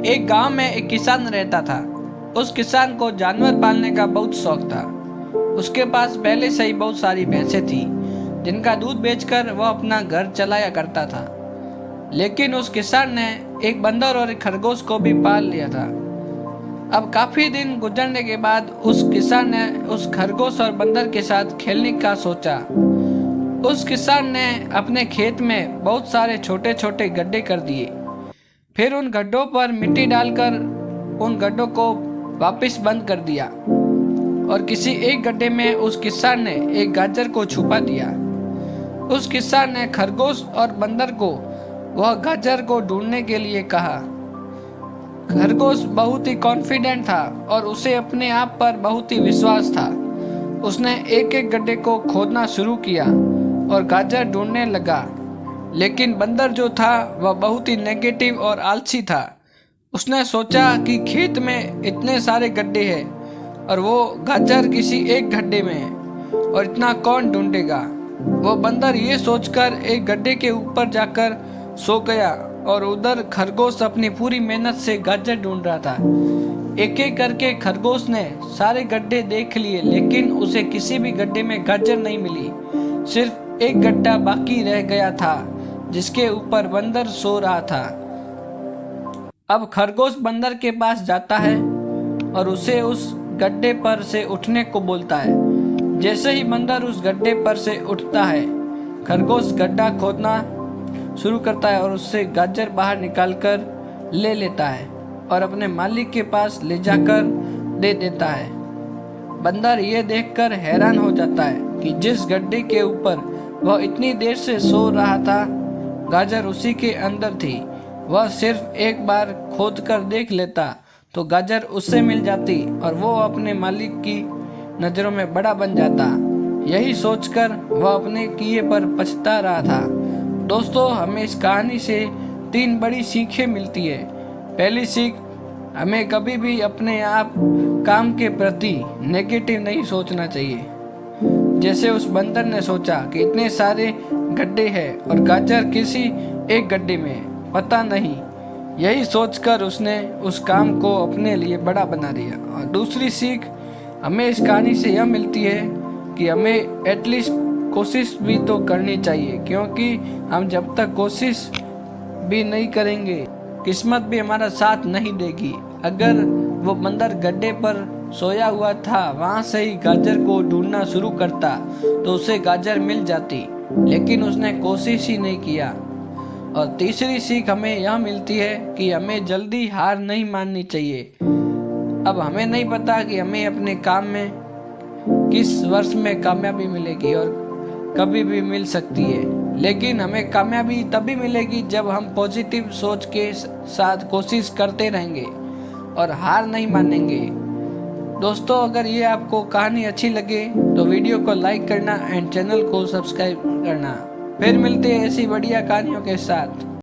एक गांव में एक किसान रहता था। उस किसान को जानवर पालने का बहुत शौक था। उसके पास पहले से ही बहुत सारी भैंसें थी, जिनका दूध बेचकर वह अपना घर चलाया करता था। लेकिन उस किसान ने एक बंदर और एक खरगोश को भी पाल लिया था। अब काफी दिन गुजरने के बाद उस किसान ने उस खरगोश और बंदर के साथ खेलने का सोचा। उस किसान ने अपने खेत में बहुत सारे छोटे छोटे गड्ढे कर दिए। फिर उन गड्ढों पर मिट्टी डालकर उन गड्ढों को वापस बंद कर दिया और किसी एक गड्ढे में उस किसान ने एक गाजर को छुपा दिया। उस किसान ने खरगोश और बंदर को वह गाजर को ढूंढने के लिए कहा। खरगोश बहुत ही कॉन्फिडेंट था और उसे अपने आप पर बहुत ही विश्वास था। उसने एक एक गड्ढे को खोदना शुरू किया और गाजर ढूंढने लगा। लेकिन बंदर जो था वह बहुत ही नेगेटिव और आलसी था। उसने सोचा कि खेत में इतने सारे गड्ढे हैं और वो गाजर किसी एक गड्ढे में है और इतना कौन ढूंढेगा। वो बंदर ये सोचकर एक गड्ढे के ऊपर जाकर सो गया और उधर खरगोश अपनी पूरी मेहनत से गाजर ढूंढ रहा था। एक एक करके खरगोश ने सारे गड्ढे देख लिए, लेकिन उसे किसी भी गड्ढे में गाजर नहीं मिली। सिर्फ एक गड्ढा बाकी रह गया था, जिसके ऊपर बंदर सो रहा था। अब खरगोश बंदर के पास जाता है और उसे उस गड्ढे पर से उठने को बोलता है। जैसे ही बंदर उस गड्ढे पर से उठता है, खरगोश गड्ढा खोदना शुरू करता है और उससे गाजर बाहर निकालकर ले लेता है और अपने मालिक के पास ले जाकर दे देता है। बंदर ये देखकर हैरान हो जाता है कि जिस गड्ढे के ऊपर वह इतनी देर से सो रहा था, गाजर उसी के अंदर थी। वह सिर्फ एक बार खोद कर देख लेता तो गाजर उससे मिल जाती और वो अपने मालिक की नज़रों में बड़ा बन जाता। यही सोचकर वह अपने किए पर पछता रहा था। दोस्तों, हमें इस कहानी से 3 बड़ी सीखें मिलती है। पहली सीख, हमें कभी भी अपने आप काम के प्रति नेगेटिव नहीं सोचना चाहिए। जैसे उस बंदर ने सोचा कि इतने सारे गड्ढे हैं और गाजर किसी एक गड्ढे में, पता नहीं। यही सोचकर उसने उस काम को अपने लिए बड़ा बना दिया। और दूसरी सीख हमें इस कहानी से यह मिलती है कि हमें एटलीस्ट कोशिश भी तो करनी चाहिए, क्योंकि हम जब तक कोशिश भी नहीं करेंगे, किस्मत भी हमारा साथ नहीं देगी। अगर वो बंदर गड्ढे पर सोया हुआ था, वहाँ से ही गाजर को ढूंढना शुरू करता तो उसे गाजर मिल जाती, लेकिन उसने कोशिश ही नहीं किया। और तीसरी सीख हमें यह मिलती है कि हमें जल्दी हार नहीं माननी चाहिए। अब हमें नहीं पता कि हमें अपने काम में किस वर्ष में कामयाबी मिलेगी और कभी भी मिल सकती है, लेकिन हमें कामयाबी तभी मिलेगी जब हम पॉजिटिव सोच के साथ कोशिश करते रहेंगे और हार नहीं मानेंगे। दोस्तों, अगर ये आपको कहानी अच्छी लगे तो वीडियो को लाइक करना एंड चैनल को सब्सक्राइब करना। फिर मिलते हैं ऐसी बढ़िया कहानियों के साथ।